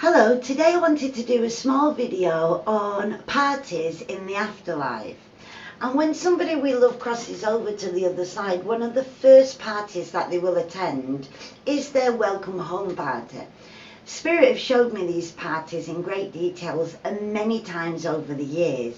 Hello, today I wanted to do a small video on parties in the afterlife. And when somebody we love crosses over to the other side, one of the first parties that they will attend is their welcome home party. Spirit have showed me these parties in great details and many times over the years.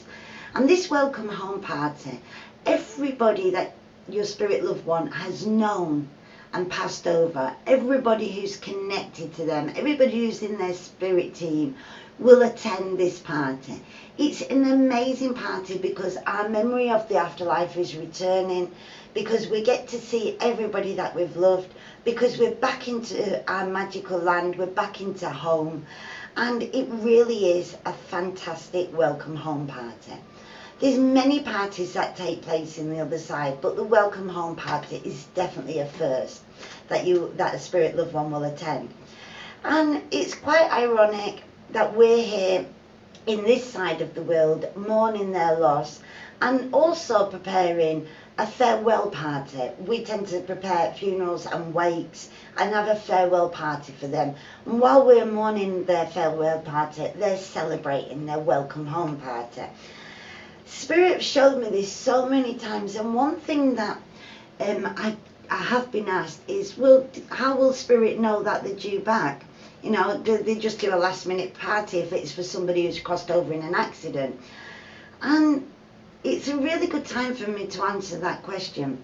And this welcome home party, everybody that your spirit loved one has known and passed over, everybody who's connected to them, everybody who's in their spirit team will attend this party. It's an amazing party because our memory of the afterlife is returning, because we get to see everybody that we've loved, because we're back into our magical land, we're back into home, and it really is a fantastic welcome home party. There's many parties that take place in the other side, but the welcome home party is definitely a first that a spirit loved one will attend. And it's quite ironic that we're here in this side of the world mourning their loss and also preparing a farewell party. We tend to prepare funerals and wakes and have a farewell party for them. And while we're mourning their farewell party, they're celebrating their welcome home party. Spirit showed me this so many times, and one thing that I have been asked is, well, how will Spirit know that they're due back? You know, do they just do a last minute party if it's for somebody who's crossed over in an accident? And it's a really good time for me to answer that question.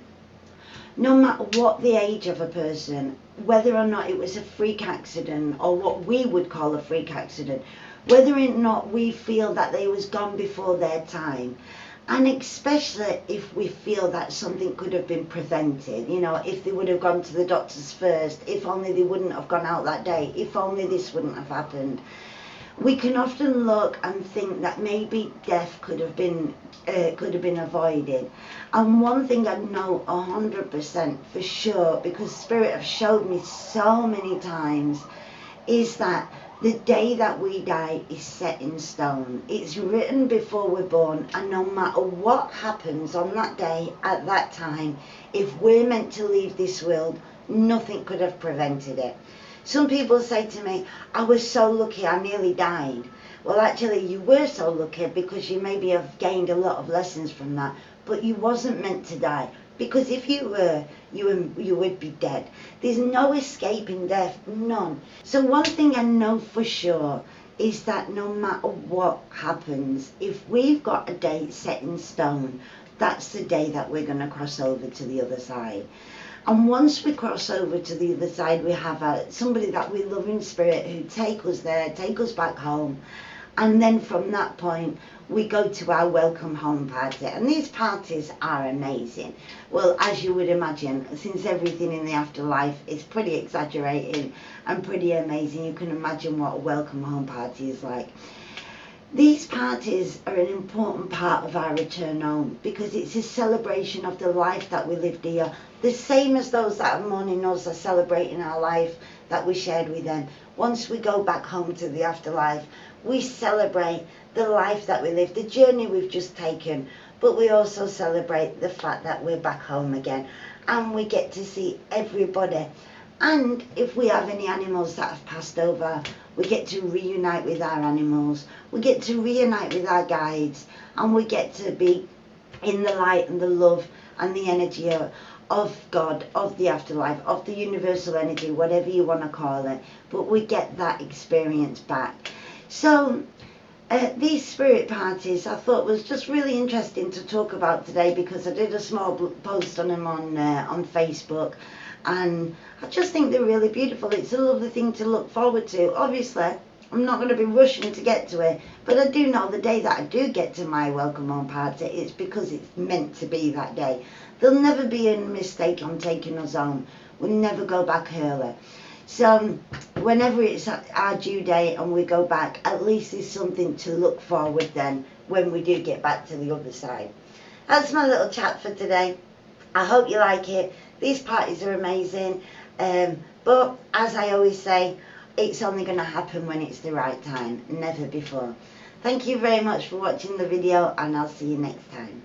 No matter what the age of a person, whether or not it was a freak accident or what we would call a freak accident, whether or not we feel that they was gone before their time, and especially if we feel that something could have been prevented, you know, if they would have gone to the doctors first, if only they wouldn't have gone out that day, if only this wouldn't have happened. We can often look and think that maybe death could have been avoided. And one thing I know 100% for sure, because Spirit have showed me so many times, is that the day that we die is set in stone. It's written before we're born, and no matter what happens on that day, at that time, if we're meant to leave this world, nothing could have prevented it. Some people say to me, I was so lucky I nearly died. Well, actually, you were so lucky because you maybe have gained a lot of lessons from that, but you wasn't meant to die. Because if you were, you would be dead. There's no escaping death, none. So one thing I know for sure is that no matter what happens, if we've got a date set in stone, that's the day that we're going to cross over to the other side. And once we cross over to the other side, we have somebody that we love in spirit who take us there, take us back home. And then from that point, we go to our welcome home party. And these parties are amazing. Well, as you would imagine, since everything in the afterlife is pretty exaggerated and pretty amazing, you can imagine what a welcome home party is like. These parties are an important part of our return home because it's a celebration of the life that we lived here. The same as those that are mourning us are celebrating our life that we shared with them. Once we go back home to the afterlife, we celebrate the life that we lived, the journey we've just taken, but we also celebrate the fact that we're back home again and we get to see everybody. And if we have any animals that have passed over, we get to reunite with our animals, we get to reunite with our guides, and we get to be in the light and the love and the energy of God, of the afterlife, of the universal energy, whatever you want to call it, but we get that experience back. So these spirit parties I thought was just really interesting to talk about today, because I did a small post on them on Facebook, and I just think they're really beautiful. It's a lovely thing to look forward to. Obviously, I'm not going to be rushing to get to it, but I do know the day that I do get to my welcome home party, it's because it's meant to be that day. There'll never be a mistake on taking us home. We'll never go back early. So whenever it's our due date and we go back, at least there's something to look forward then when we do get back to the other side. That's my little chat for today. I hope you like it. These parties are amazing, but as I always say, it's only going to happen when it's the right time, never before. Thank you very much for watching the video, and I'll see you next time.